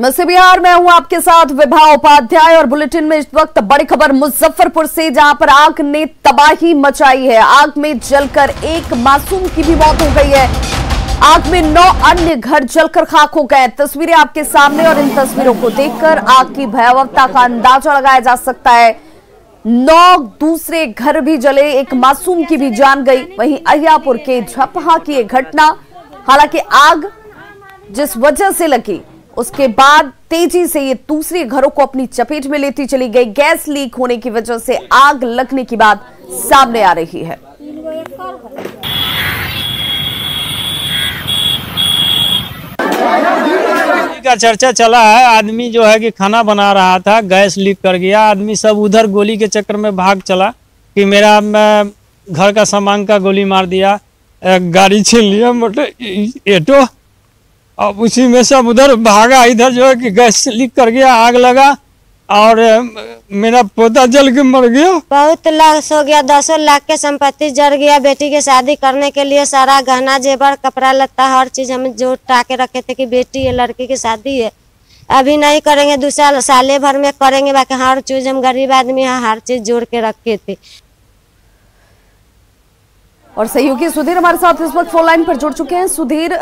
नमस्ते बिहार, मैं हूं आपके साथ विभा उपाध्याय और बुलेटिन में इस वक्त बड़ी खबर मुजफ्फरपुर से, जहां पर आग ने तबाही मचाई है। आग में जलकर एक मासूम की भी मौत हो गई है। आग में 9 अन्य घर जलकर खाक हो गए। तस्वीरें आपके सामने और इन तस्वीरों को देखकर आग की भयावहता का अंदाजा लगाया जा सकता है। 9 दूसरे घर भी जले, एक मासूम की भी जान गई। वहीं अहियापुर के झपहा की यह घटना, हालांकि आग जिस वजह से लगी उसके बाद तेजी से ये दूसरे घरों को अपनी चपेट में लेती चली गई। गैस लीक होने की वजह से आग लगने की बात सामने आ रही है। का चर्चा चला है। आदमी जो है कि खाना बना रहा था, गैस लीक कर गया। आदमी सब उधर गोली के चक्कर में भाग चला कि मेरा घर का सामान का गोली मार दिया, गाड़ी छीन लिया, मोटर एटो। अब उसी में सब उधर भागा। इधर जो है कि गैस लीक कर गया, आग लगा और मेरा पोता जल के मर गया। बहुत लॉस हो गया, 10 लाख के संपत्ति जल गया। बेटी की शादी करने के लिए सारा गहना जेवर कपड़ा लत्ता हर चीज हम जोटा के रखे थे कि बेटी है, लड़की की शादी है, अभी नहीं करेंगे, दूसरा साले भर में करेंगे। बाकी हर चीज हम गरीब आदमी है, हर चीज जोड़ के रखे थे। और सहयोगी सुधीर हमारे साथ इस वक्त फोन लाइन पर जुड़ चुके हैं। सुधीर,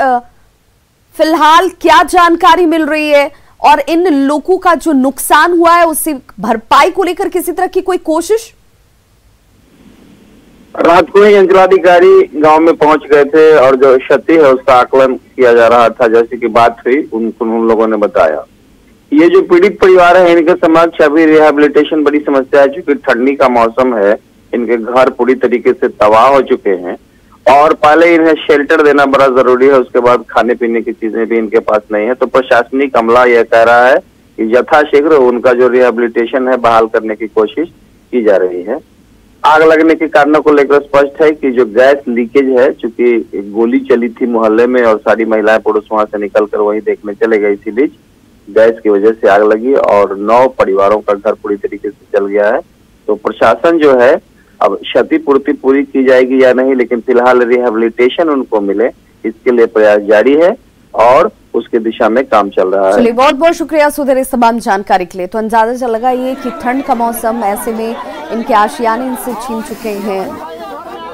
फिलहाल क्या जानकारी मिल रही है और इन लोगों का जो नुकसान हुआ है उससे भरपाई को लेकर किसी तरह की कोई कोशिश? रात को ही अंचलाधिकारी गांव में पहुंच गए थे और जो क्षति है उसका आकलन किया जा रहा था। जैसे कि बात हुई उन लोगों ने बताया, ये जो पीड़ित परिवार है इनके समक्ष अभी रिहेबिलिटेशन बड़ी समस्या है। क्योंकि ठंडी का मौसम है, इनके घर पूरी तरीके से तबाह हो चुके हैं और पहले इन्हें शेल्टर देना बड़ा जरूरी है। उसके बाद खाने पीने की चीजें भी इनके पास नहीं है। तो प्रशासनिक अमला यह कह रहा है कि यथाशीघ्र उनका जो रिहेबिलिटेशन है बहाल करने की कोशिश की जा रही है। आग लगने के कारणों को लेकर स्पष्ट है कि जो गैस लीकेज है, चूंकि गोली चली थी मोहल्ले में और सारी महिलाएं पुरुष वहां से निकलकर वही देखने चले गए, इसी बीच गैस की वजह से आग लगी और 9 परिवारों का घर पूरी तरीके से जल गया है। तो प्रशासन जो है, अब क्षतिपूर्ति पूरी की जाएगी या नहीं, लेकिन फिलहाल रिहेबिलिटेशन उनको मिले इसके लिए प्रयास जारी है और उसके दिशा में काम चल रहा है। चलिए, बहुत बहुत शुक्रिया सुधीर इस तमाम जानकारी के लिए। तो अंदाजा चल लगा ये कि ठंड का मौसम, ऐसे में इनके आशियाने इनसे छीन चुके हैं,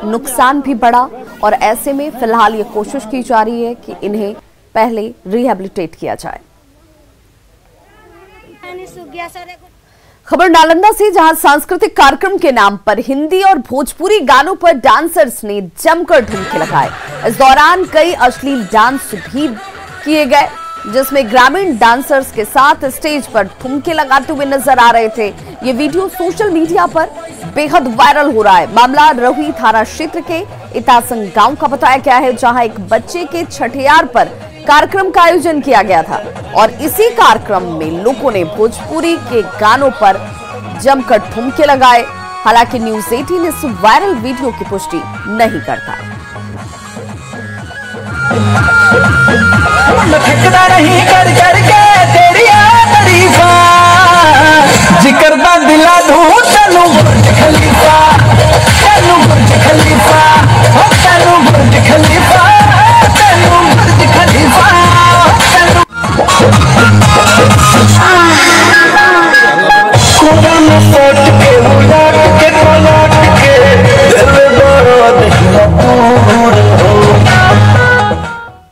नुकसान भी बढ़ा और ऐसे में फिलहाल ये कोशिश की जा रही है कि इन्हें पहले रिहेबिलिटेट किया जाए। खबर नालंदा से, जहां सांस्कृतिक कार्यक्रम के नाम पर हिंदी और भोजपुरी गानों पर डांसर्स ने जमकर ठुमके लगाए। इस दौरान कई अश्लील डांस भी किए गए, जिसमें ग्रामीण डांसर्स के साथ स्टेज पर ठुमके लगाते हुए नजर आ रहे थे। ये वीडियो सोशल मीडिया पर बेहद वायरल हो रहा है। मामला रहुई थाना क्षेत्र के इतासंग गांव का बताया गया है, जहां एक बच्चे के छठियार पर कार्यक्रम का आयोजन किया गया था और इसी कार्यक्रम में लोगों ने भोजपुरी के गानों पर जमकर ठुमके लगाए। हालांकि न्यूज़ 18 इस वायरल वीडियो की पुष्टि नहीं करता।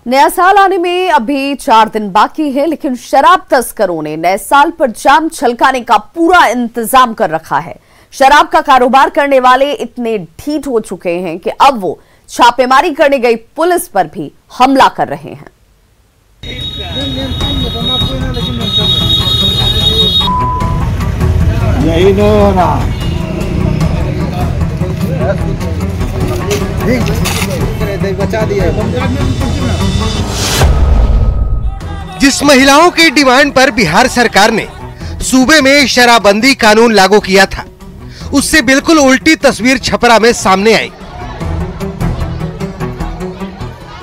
नया साल आने में अभी 4 दिन बाकी है, लेकिन शराब तस्करों ने नए साल पर जाम छलकाने का पूरा इंतजाम कर रखा है। शराब का कारोबार करने वाले इतने ढीठ हो चुके हैं कि अब वो छापेमारी करने गई पुलिस पर भी हमला कर रहे हैं। यही नहीं होना। बचा दिया। जिस महिलाओं की डिमांड पर बिहार सरकार ने सूबे में शराबबंदी कानून लागू किया था, उससे बिल्कुल उल्टी तस्वीर छपरा में सामने आई।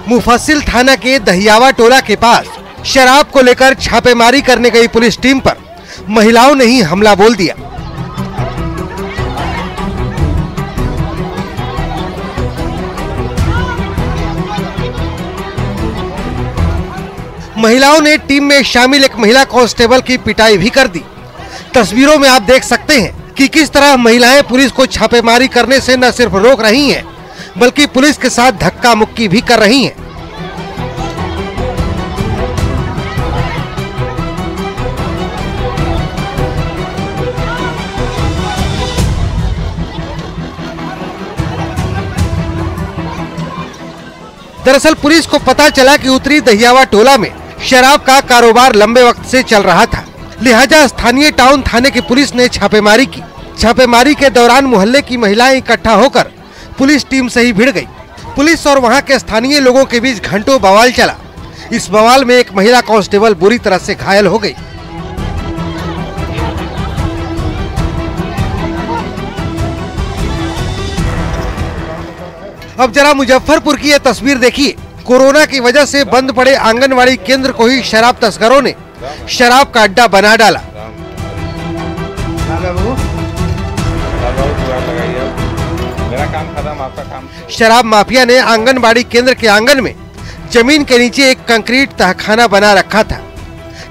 मुफस्सिल थाना के दहियावा टोला के पास शराब को लेकर छापेमारी करने गई पुलिस टीम पर महिलाओं ने ही हमला बोल दिया। महिलाओं ने टीम में शामिल एक महिला कांस्टेबल की पिटाई भी कर दी। तस्वीरों में आप देख सकते हैं कि किस तरह महिलाएं पुलिस को छापेमारी करने से न सिर्फ रोक रही हैं, बल्कि पुलिस के साथ धक्का मुक्की भी कर रही हैं। दरअसल पुलिस को पता चला कि उत्तरी दहियावा टोला में शराब का कारोबार लंबे वक्त से चल रहा था, लिहाजा स्थानीय टाउन थाने की पुलिस ने छापेमारी की। छापेमारी के दौरान मोहल्ले की महिलाएं इकट्ठा होकर पुलिस टीम से ही भिड़ गई। पुलिस और वहां के स्थानीय लोगों के बीच घंटों बवाल चला। इस बवाल में एक महिला कांस्टेबल बुरी तरह से घायल हो गई। अब जरा मुजफ्फरपुर की ये तस्वीर देखिए। कोरोना की वजह से बंद पड़े आंगनवाड़ी केंद्र को ही शराब तस्करों ने शराब का अड्डा बना डाला। मेरा काम खत्म, आपका काम। शराब माफिया ने आंगनबाड़ी केंद्र के आंगन में जमीन के नीचे एक कंक्रीट तहखाना बना रखा था,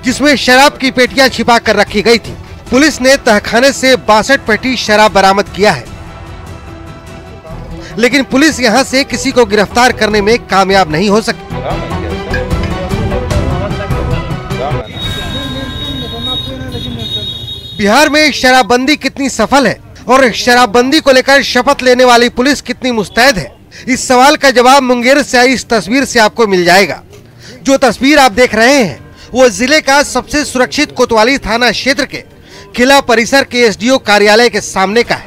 जिसमें शराब की पेटियां छिपा कर रखी गई थी। पुलिस ने तहखाने से 62 पेटी शराब बरामद किया है, लेकिन पुलिस यहां से किसी को गिरफ्तार करने में कामयाब नहीं हो सकी। बिहार में शराबबंदी कितनी सफल है और शराबबंदी को लेकर शपथ लेने वाली पुलिस कितनी मुस्तैद है, इस सवाल का जवाब मुंगेर से आई इस तस्वीर से आपको मिल जाएगा। जो तस्वीर आप देख रहे हैं वो जिले का सबसे सुरक्षित कोतवाली थाना क्षेत्र के किला परिसर के एसडीओ कार्यालय के सामने का है।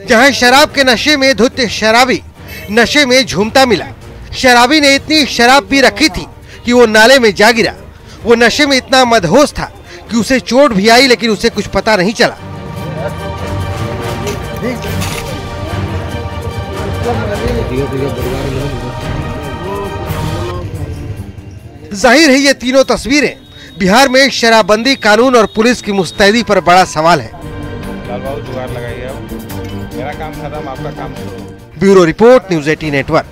जहां शराब के नशे में धुत शराबी नशे में झूमता मिला। शराबी ने इतनी शराब पी रखी थी कि वो नाले में जा गिरा। वो नशे में इतना मदहोश था कि उसे चोट भी आई, लेकिन उसे कुछ पता नहीं चला। जाहिर है ये तीनों तस्वीरें बिहार में शराबबंदी कानून और पुलिस की मुस्तैदी पर बड़ा सवाल है। मेरा काम खत्म, आपका काम शुरू। Bureau report, news 18 network.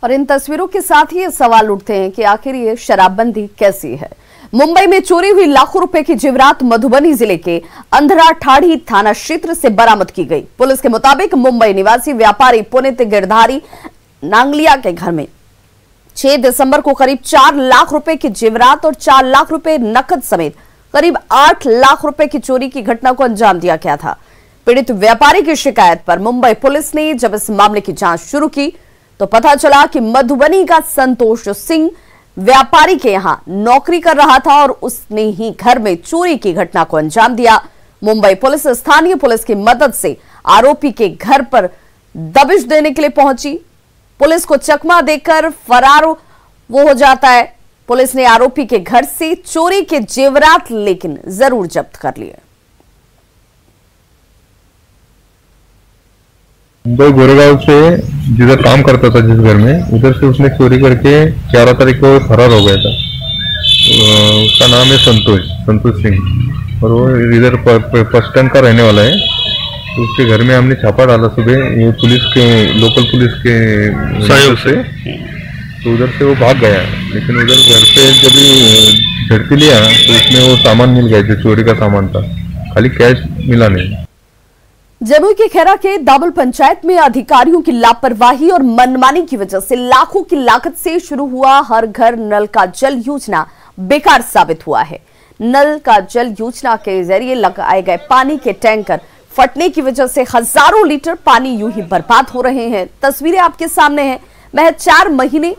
और इन तस्वीरों के साथ ही ये सवाल उठते हैं कि आखिर ये शराबबंदी कैसी है। मुंबई में चोरी हुई लाखों रुपए की जेवरात मधुबनी जिले के अंधरा ठाड़ी थाना क्षेत्र से बरामद की गई। पुलिस के मुताबिक मुंबई निवासी व्यापारी पुनीत गिरधारी नांगलिया के घर में 6 दिसंबर को करीब 4 लाख रुपए की जेवरात और 4 लाख रुपए नकद समेत करीब 8 लाख रुपए की चोरी की घटना को अंजाम दिया गया था। पीड़ित व्यापारी की शिकायत पर मुंबई पुलिस ने जब इस मामले की जांच शुरू की तो पता चला कि मधुबनी का संतोष सिंह व्यापारी के यहां नौकरी कर रहा था और उसने ही घर में चोरी की घटना को अंजाम दिया। मुंबई पुलिस स्थानीय पुलिस की मदद से आरोपी के घर पर दबिश देने के लिए पहुंची। पुलिस को चकमा देकर फरार वो हो जाता है। पुलिस ने आरोपी के घर से चोरी के जेवरात लेकिन जरूर जब्त कर लिए। मुंबई गोरेगांव से जिधर काम करता था, जिस घर में, उधर से उसने चोरी करके 11 तारीख को फरार हो गया था। उसका नाम है संतोष सिंह और वो इधर बस स्टैंड का रहने वाला है। तो उसके घर में हमने छापा डाला सुबह, ये पुलिस के लोकल पुलिस के सहयोग से। तो उधर से वो भाग गया, लेकिन उधर घर पे जब झड़की लिया तो उसमें वो सामान मिल गया जो चोरी का सामान था, खाली कैश मिला नहीं। जमुई के खैरा के दाबल पंचायत में अधिकारियों की लापरवाही और मनमानी की वजह से लाखों की लागत से शुरू हुआ हर घर नल का जल योजना बेकार साबित हुआ है। नल का जल योजना के जरिए लगाए गए पानी के टैंकर फटने की वजह से हजारों लीटर पानी यूं ही बर्बाद हो रहे हैं। तस्वीरें आपके सामने हैं। महज 4 महीने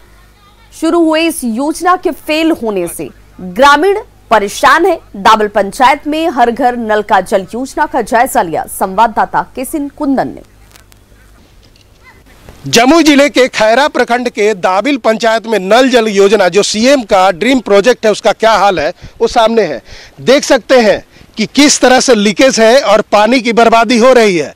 शुरू हुए इस योजना के फेल होने से ग्रामीण परेशान है। दाबल पंचायत में हर घर नल का जल योजना का जायजा लिया संवाददाता किसिन कुंदन ने। जमुई जिले के खैरा प्रखंड के दाबिल पंचायत में नल जल योजना जो सीएम का ड्रीम प्रोजेक्ट है, उसका क्या हाल है वो सामने है। देख सकते हैं कि किस तरह से लीकेज है और पानी की बर्बादी हो रही है।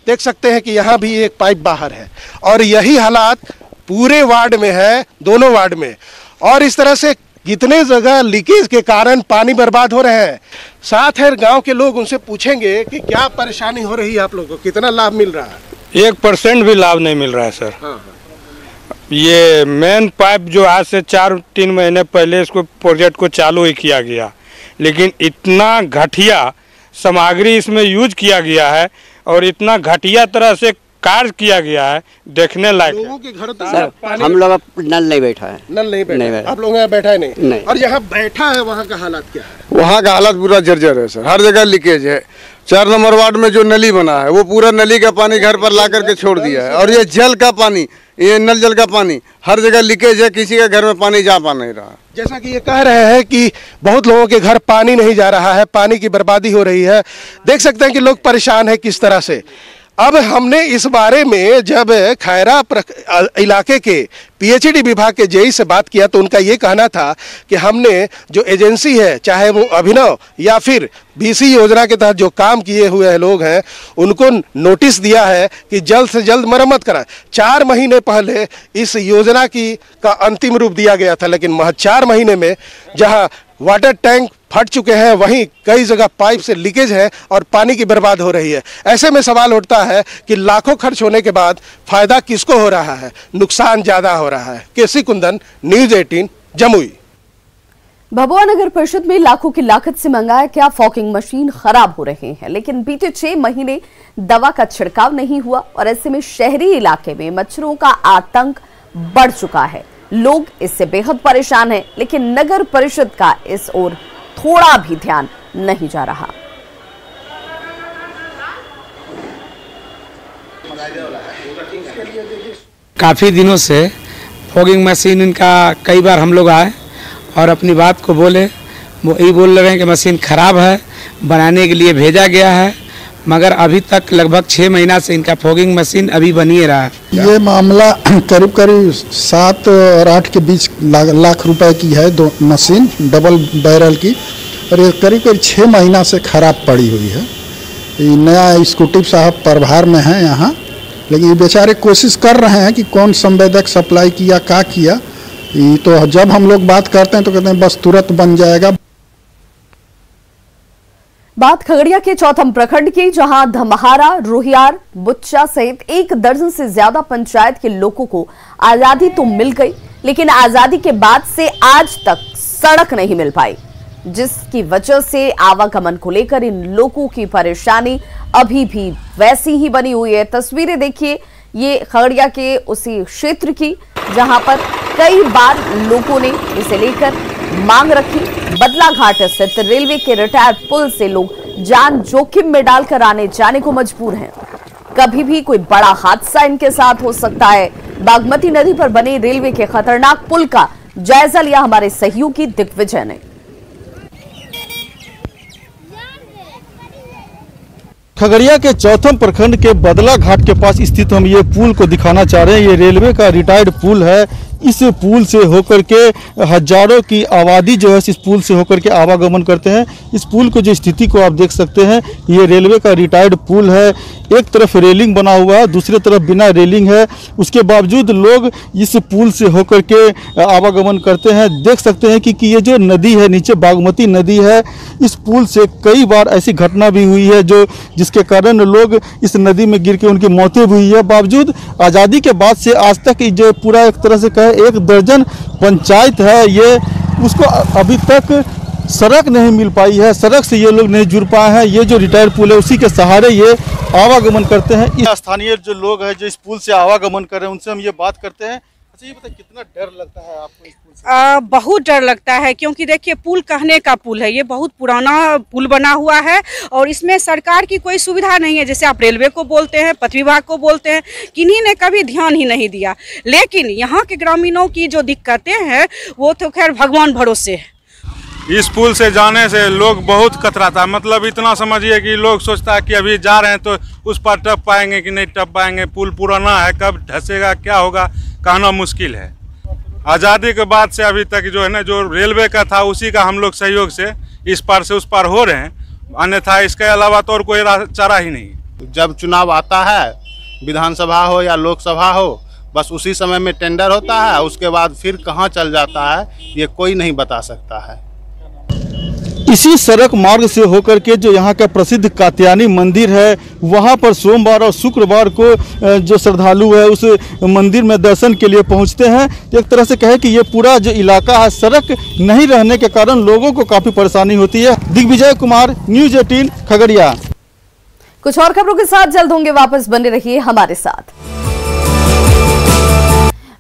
देख सकते हैं कि यहाँ भी एक पाइप बाहर है और यही हालात पूरे वार्ड में है, दोनों वार्ड में। और इस तरह से कितने जगह लीकेज के कारण पानी बर्बाद हो रहे हैं। साथ है गांव के लोग, उनसे पूछेंगे कि क्या परेशानी हो रही है आप लोगों को, कितना लाभ मिल रहा है। 1% भी लाभ नहीं मिल रहा है सर। ये मेन पाइप जो आज से 4-3 महीने पहले इसको प्रोजेक्ट को चालू ही किया गया, लेकिन इतना घटिया सामग्री इसमें यूज किया गया है और इतना घटिया तरह से कार्य किया गया है, देखने लायक। लोगों के घर सर हम लोग नल नहीं बैठा है। नल नहीं बैठा, आप लोग यहाँ बैठा है नहीं। और यहाँ बैठा है वहाँ का हालात क्या है? वहाँ का हालात पूरा जर्जर है सर, हर जगह लीकेज है। 4 नंबर वार्ड में जो नली बना है वो पूरा नली का पानी घर पर ला करके छोड़ दिया है, और ये जल का पानी, ये नल जल का पानी हर जगह लीकेज है, किसी के घर में पानी जा पा नहीं रहा। जैसा कि ये कह रहे हैं कि बहुत लोगों के घर पानी नहीं जा रहा है, पानी की बर्बादी हो रही है। देख सकते हैं कि लोग परेशान हैं किस तरह से। अब हमने इस बारे में जब खैरा इलाके के पीएचईडी विभाग के जेई से बात किया तो उनका ये कहना था कि हमने जो एजेंसी है, चाहे वो अभिनव या फिर बीसी योजना के तहत जो काम किए हुए लोग हैं, उनको नोटिस दिया है कि जल्द से जल्द मरम्मत कराएं। 4 महीने पहले इस योजना का अंतिम रूप दिया गया था, लेकिन महज 4 महीने में जहां वाटर टैंक फट चुके हैं, वहीं कई जगह पाइप से लीकेज है और पानी की बर्बाद हो रही है। ऐसे में सवाल उठता है कि लाखों खर्च होने के बाद फायदा किसको हो रहा है, नुकसान ज्यादा हो रहा है। केसी कुंदन, न्यूज़ 18, जमुई। भभुआ नगर परिषद में लाखों की लागत से मंगाया क्या फॉगिंग मशीन खराब हो रहे हैं, लेकिन बीते 6 महीने दवा का छिड़काव नहीं हुआ और ऐसे में शहरी इलाके में मच्छरों का आतंक बढ़ चुका है। लोग इससे बेहद परेशान हैं, लेकिन नगर परिषद का इस ओर थोड़ा भी ध्यान नहीं जा रहा। काफी दिनों से फॉगिंग मशीन इनका कई बार हम लोग आए और अपनी बात को बोले, वो यही बोल रहे हैं कि मशीन खराब है, बनाने के लिए भेजा गया है, मगर अभी तक लगभग 6 महीना से इनका फॉगिंग मशीन अभी बन ही रहा है। ये मामला करीब 7 और 8 के बीच लाख रुपए की है, 2 मशीन डबल बैरल की, और ये करीब 6 महीना से खराब पड़ी हुई है। ये नया स्कूटी साहब प्रभार में है यहाँ, लेकिन ये बेचारे कोशिश कर रहे हैं कि कौन संवेदक सप्लाई किया, क्या किया। ये तो जब हम लोग बात करते हैं तो कहते हैं बस तुरंत बन जाएगा। बात खगड़िया के चौथम प्रखंड की, जहां धमहारा, रोहियार, बुच्चा सहित 1 दर्जन से ज्यादा पंचायत के लोगों को आजादी तो मिल गई, लेकिन आजादी के बाद से आज तक सड़क नहीं मिल पाई, जिसकी वजह से आवागमन को लेकर इन लोगों की परेशानी अभी भी वैसी ही बनी हुई है। तस्वीरें देखिए, ये खगड़िया के उसी क्षेत्र की जहां पर कई बार लोगों ने इसे लेकर मांग रखी। बदलाघाट स्थित रेलवे के रिटायर पुल से लोग जान जोखिम में डालकर आने जाने को मजबूर हैं। कभी भी कोई बड़ा हादसा इनके साथ हो सकता है। बागमती नदी पर बने रेलवे के खतरनाक पुल का जायजा लिया हमारे सहयोगी दिग्विजय ने। खगड़िया के चौथम प्रखंड के बदला घाट के पास स्थित हम ये पुल को दिखाना चाह रहे हैं। ये रेलवे का रिटायर्ड पुल है। इस पुल से होकर के हजारों की आबादी जो है इस पुल से होकर के आवागमन करते हैं। इस पुल को जो स्थिति को आप देख सकते हैं, ये रेलवे का रिटायर्ड पुल है। एक तरफ रेलिंग बना हुआ है, दूसरी तरफ बिना रेलिंग है। उसके बावजूद लोग इस पुल से होकर के आवागमन करते हैं। देख सकते हैं कि ये जो नदी है, नीचे बागमती नदी है, इस पुल से कई बार ऐसी घटना भी हुई है जिसके कारण लोग इस नदी में गिर के उनकी मौतें भी हुई है। बावजूद आज़ादी के बाद से आज तक जो पूरा एक तरह से कहे 1 दर्जन पंचायत है, ये उसको अभी तक सड़क नहीं मिल पाई है। सड़क से ये लोग नहीं जुड़ पाए हैं। ये जो रिटायर पुल है उसी के सहारे ये आवागमन करते हैं। स्थानीय जो लोग हैं जो इस पुल से आवागमन कर रहे हैं, उनसे हम ये बात करते हैं। अच्छा, ये बताइए कितना डर लगता है आपको इस पुल से? बहुत डर लगता है, क्योंकि देखिए पुल कहने का पुल है, ये बहुत पुराना पुल बना हुआ है और इसमें सरकार की कोई सुविधा नहीं है। जैसे आप रेलवे को बोलते हैं, पथ विभाग को बोलते हैं, किन्हीं ने कभी ध्यान ही नहीं दिया। लेकिन यहाँ के ग्रामीणों की जो दिक्कतें हैं वो तो खैर भगवान भरोसे है। इस पुल से जाने से लोग बहुत कतराता है। मतलब इतना समझिए कि लोग सोचता है कि अभी जा रहे हैं तो उस पर टप पाएंगे कि नहीं टप पाएंगे। पुल पुराना है, कब धंसेगा क्या होगा कहना मुश्किल है। आज़ादी के बाद से अभी तक जो है ना, जो रेलवे का था उसी का हम लोग सहयोग से इस पार से उस पार हो रहे हैं, अन्यथा इसके अलावा तो और कोई चारा ही नहीं। जब चुनाव आता है, विधानसभा हो या लोकसभा हो, बस उसी समय में टेंडर होता है, उसके बाद फिर कहाँ चल जाता है ये कोई नहीं बता सकता है। इसी सड़क मार्ग से होकर के जो यहाँ का प्रसिद्ध कात्यायनी मंदिर है, वहाँ पर सोमवार और शुक्रवार को जो श्रद्धालु है उस मंदिर में दर्शन के लिए पहुँचते हैं। एक तरह से कहे कि ये पूरा जो इलाका है, सड़क नहीं रहने के कारण लोगों को काफ़ी परेशानी होती है। दिग्विजय कुमार, न्यूज़ 18 खगड़िया। कुछ और खबरों के साथ जल्द होंगे वापस, बने रहिए हमारे साथ।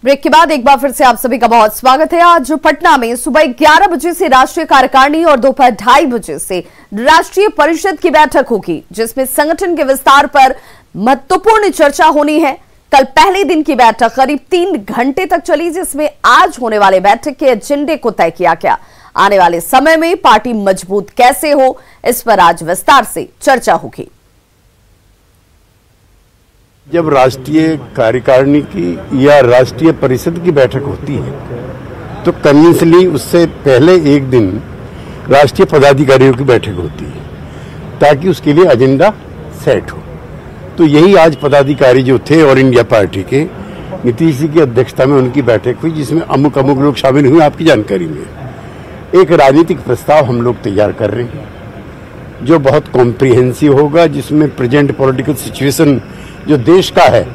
ब्रेक के बाद एक बार फिर से आप सभी का बहुत स्वागत है। आज पटना में सुबह 11 बजे से राष्ट्रीय कार्यकारिणी और दोपहर 2:30 बजे से राष्ट्रीय परिषद की बैठक होगी, जिसमें संगठन के विस्तार पर महत्वपूर्ण चर्चा होनी है। कल पहले दिन की बैठक करीब 3 घंटे तक चली, जिसमें आज होने वाले बैठक के एजेंडे को तय किया गया। आने वाले समय में पार्टी मजबूत कैसे हो, इस पर आज विस्तार से चर्चा होगी। जब राष्ट्रीय कार्यकारिणी की या राष्ट्रीय परिषद की बैठक होती है तो कन्विंसली उससे पहले एक दिन राष्ट्रीय पदाधिकारियों की बैठक होती है, ताकि उसके लिए एजेंडा सेट हो। तो यही आज पदाधिकारी जो थे और इंडिया पार्टी के, नीतीश जी की अध्यक्षता में उनकी बैठक हुई, जिसमें अमुक लोग शामिल हुए आपकी जानकारी में। एक राजनीतिक प्रस्ताव हम लोग तैयार कर रहे हैं जो बहुत कॉम्प्रिहेंसिव होगा, जिसमें प्रेजेंट पॉलिटिकल सिचुएशन जो देश का है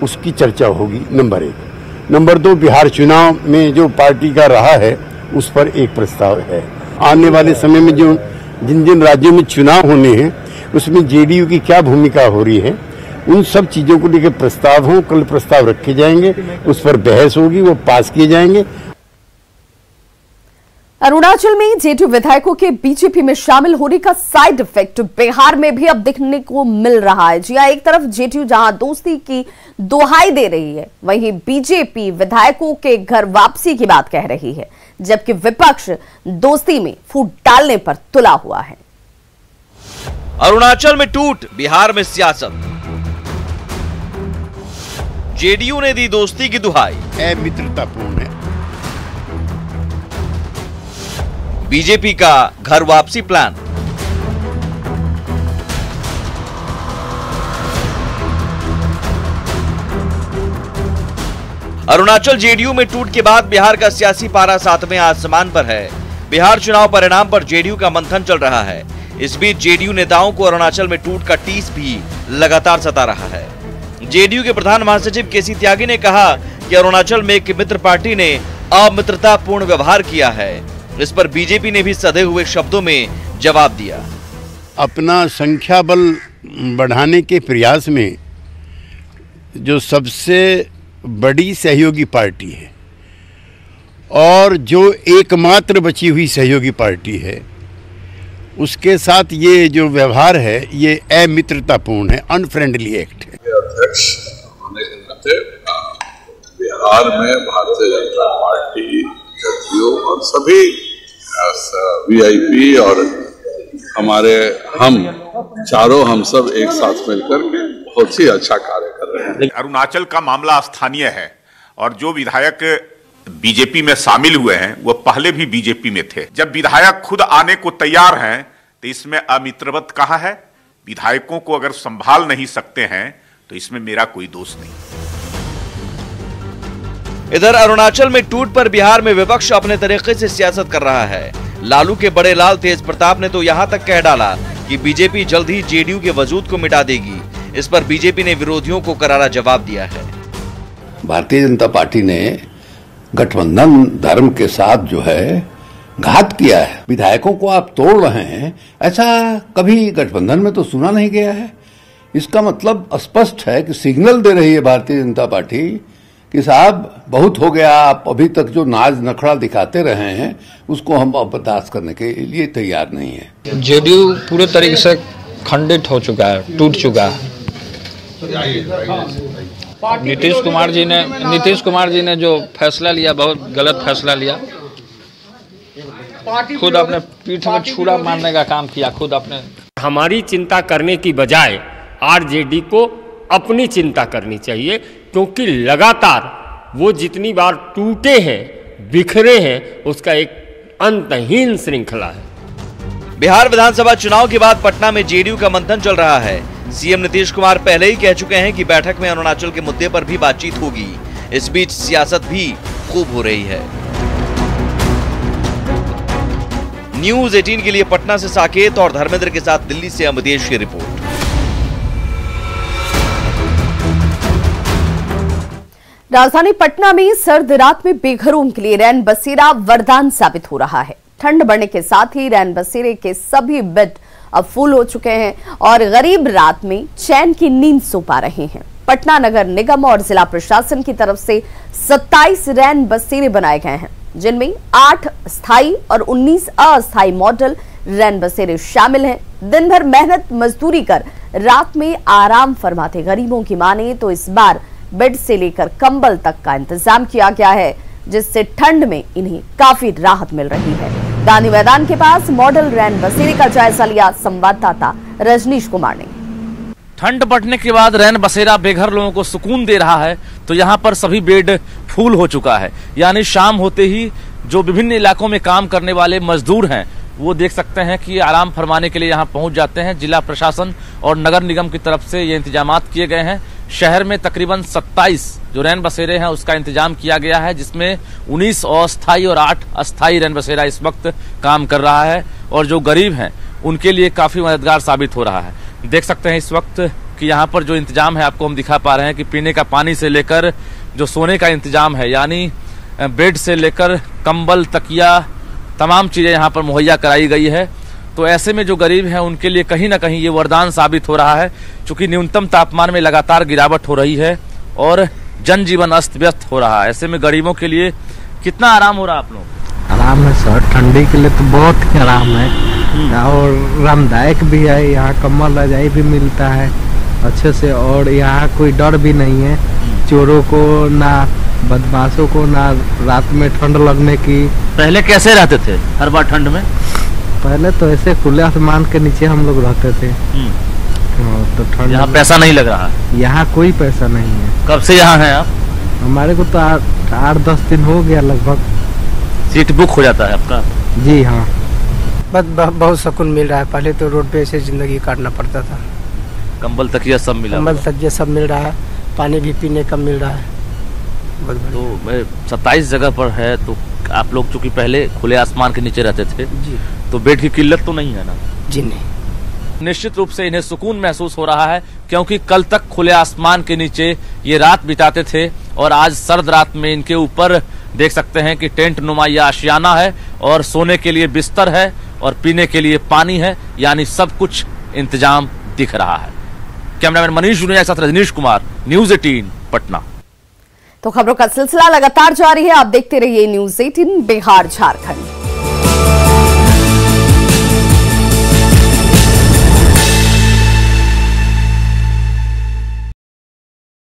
उसकी चर्चा होगी, नंबर 1। नंबर 2, बिहार चुनाव में जो पार्टी का रहा है उस पर एक प्रस्ताव है। आने वाले समय में जो जिन जिन राज्यों में चुनाव होने हैं उसमें जेडीयू की क्या भूमिका हो रही है, उन सब चीजों को लेकर प्रस्ताव हो। कल प्रस्ताव रखे जाएंगे, उस पर बहस होगी, वो पास किए जाएंगे। अरुणाचल में जेडीयू विधायकों के बीजेपी में शामिल होने का साइड इफेक्ट बिहार में भी अब दिखने को मिल रहा है। जी हां, एक तरफ जेडीयू जहां दोस्ती की दुहाई दे रही है, वहीं बीजेपी विधायकों के घर वापसी की बात कह रही है, जबकि विपक्ष दोस्ती में फूट डालने पर तुला हुआ है। अरुणाचल में टूट, बिहार में सियासत। जेडीयू ने दी दोस्ती की दुहाई, अमित्रतापूर्ण है। बीजेपी का घर वापसी प्लान। अरुणाचल जेडीयू में टूट के बाद बिहार का सियासी पारा 7वें आसमान पर है। बिहार चुनाव परिणाम पर जेडीयू का मंथन चल रहा है। इस बीच जेडीयू नेताओं को अरुणाचल में टूट का टीस भी लगातार सता रहा है। जेडीयू के प्रधान महासचिव केसी त्यागी ने कहा कि अरुणाचल में एक मित्र पार्टी ने अमित्रतापूर्ण व्यवहार किया है। इस पर बीजेपी ने भी सधे हुए शब्दों में जवाब दिया। अपना संख्या बल बढ़ाने के प्रयास में जो सबसे बड़ी सहयोगी पार्टी है और जो एकमात्र बची हुई सहयोगी पार्टी है, उसके साथ ये जो व्यवहार है ये अमित्रतापूर्ण है, अनफ्रेंडली एक्ट है। अध्यक्ष होने के नाते बिहार में भारतीय जनता पार्टी, जदयू और सभी वीआईपी और हमारे हम सब एक साथ मिलकर के बहुत ही अच्छा कार्य कर रहे हैं। अरुणाचल का मामला स्थानीय है और जो विधायक बीजेपी में शामिल हुए हैं वो पहले भी बीजेपी में थे। जब विधायक खुद आने को तैयार हैं तो इसमें अमित्रवत कहाँ है? विधायकों को अगर संभाल नहीं सकते हैं तो इसमें मेरा कोई दोष नहीं। इधर अरुणाचल में टूट पर बिहार में विपक्ष अपने तरीके से सियासत कर रहा है। लालू के बड़े लाल तेज प्रताप ने तो यहां तक कह डाला कि बीजेपी जल्द ही जेडीयू के वजूद को मिटा देगी। इस पर बीजेपी ने विरोधियों को करारा जवाब दिया है। भारतीय जनता पार्टी ने गठबंधन धर्म के साथ जो है घात किया है। विधायकों को आप तोड़ रहे हैं, ऐसा कभी गठबंधन में तो सुना नहीं गया है। इसका मतलब स्पष्ट है कि सिग्नल दे रही है भारतीय जनता पार्टी कि साहब बहुत हो गया, आप अभी तक जो नाज नखड़ा दिखाते रहे हैं उसको हम अब बर्दाश्त करने के लिए तैयार नहीं है। जेडीयू पूरे तरीके से खंडित हो चुका है, टूट चुका है। नीतीश कुमार जी ने जो फैसला लिया, बहुत गलत फैसला लिया। खुद अपने पीठ में छुरा मारने का काम किया, खुद अपने। हमारी चिंता करने की बजाय आरजेडी को अपनी चिंता करनी चाहिए, क्योंकि लगातार वो जितनी बार टूटे हैं, बिखरे हैं, उसका एक अंतहीन श्रृंखला है। बिहार विधानसभा चुनाव के बाद पटना में जेडीयू का मंथन चल रहा है। सीएम नीतीश कुमार पहले ही कह चुके हैं कि बैठक में अरुणाचल के मुद्दे पर भी बातचीत होगी। इस बीच सियासत भी खूब हो रही है। न्यूज 18 के लिए पटना से साकेत और धर्मेंद्र के साथ दिल्ली से अमदेश की रिपोर्ट। राजधानी पटना में सर्द रात में बेघरों के लिए रैन बसेरा वरदान साबित हो रहा है। ठंड बढ़ने के साथ ही रैन बसेरे के सभी बेड अब फुल हो चुके हैं और गरीब रात में चैन की नींद सो पा रहे हैं। पटना नगर निगम और जिला प्रशासन की तरफ से 27 रैन बसेरे बनाए गए हैं, जिनमें 8 स्थायी और 19 अस्थायी मॉडल रैन बसेरे शामिल हैं। दिन भर मेहनत मजदूरी कर रात में आराम फरमाते गरीबों की माने तो इस बार बेड से लेकर कंबल तक का इंतजाम किया गया है, जिससे ठंड में इन्हें काफी राहत मिल रही है। गांधी मैदान के पास मॉडल रैन बसेरे का जायजा लिया संवाददाता रजनीश कुमार ने। ठंड बढ़ने के बाद रैन बसेरा बेघर लोगों को सुकून दे रहा है, तो यहाँ पर सभी बेड फुल हो चुका है। यानी शाम होते ही जो विभिन्न इलाकों में काम करने वाले मजदूर हैं वो देख सकते हैं कि आराम फरमाने के लिए यहाँ पहुंच जाते हैं। जिला प्रशासन और नगर निगम की तरफ से ये इंतजाम किए गए हैं। शहर में तकरीबन 27 जो रैन बसेरे हैं उसका इंतजाम किया गया है, जिसमें 19 अस्थायी और 8 अस्थायी रैन बसेरा इस वक्त काम कर रहा है और जो गरीब हैं उनके लिए काफी मददगार साबित हो रहा है। देख सकते हैं इस वक्त कि यहाँ पर जो इंतजाम है आपको हम दिखा पा रहे हैं कि पीने का पानी से लेकर जो सोने का इंतजाम है, यानी बेड से लेकर कंबल तकिया तमाम चीजें यहाँ पर मुहैया कराई गई है। तो ऐसे में जो गरीब हैं उनके लिए कहीं ना कहीं ये वरदान साबित हो रहा है, क्योंकि न्यूनतम तापमान में लगातार गिरावट हो रही है और जनजीवन अस्त व्यस्त हो रहा है। ऐसे में गरीबों के लिए कितना आराम हो रहा है आप लोग? आराम है सर, ठंडी के लिए तो बहुत ही आराम है और आरामदायक भी है। यहाँ कम्बल रजाई भी मिलता है अच्छे से और यहाँ कोई डर भी नहीं है चोरों को, ना बदमाशों को, ना रात में ठंड लगने की। पहले कैसे रहते थे हर बार ठंड में? पहले तो ऐसे खुले आसमान के नीचे हम लोग रहते थे। तो ठंड यहाँ पैसा नहीं लग रहा? यहाँ कोई पैसा नहीं है। कब से यहाँ हैं आप? हमारे को तो 8-10 दिन हो गया लगभग। सीट बुक हो जाता है आपका? जी हाँ। बस बहुत सुकून मिल रहा है। पहले तो रोड पे ऐसे जिंदगी काटना पड़ता था। कंबल तकिया सब मिला? कंबल तकिया सब मिल रहा है, पानी भी पीने का मिल रहा है। तो 27 जगह पर है, तो आप लोग चूंकि पहले खुले आसमान के नीचे रहते थे जी, तो बेड की किल्लत तो नहीं है ना? जी नहीं। निश्चित रूप से इन्हें सुकून महसूस हो रहा है, क्योंकि कल तक खुले आसमान के नीचे ये रात बिताते थे और आज सर्द रात में इनके ऊपर देख सकते हैं कि टेंट नुमाया आशियाना है और सोने के लिए बिस्तर है और पीने के लिए पानी है, यानी सब कुछ इंतजाम दिख रहा है। कैमरामैन मनीष जुनिया के साथ रजनीश कुमार, न्यूज 18 पटना। तो खबरों का सिलसिला लगातार जारी है, आप देखते रहिए न्यूज 18 बिहार झारखंड।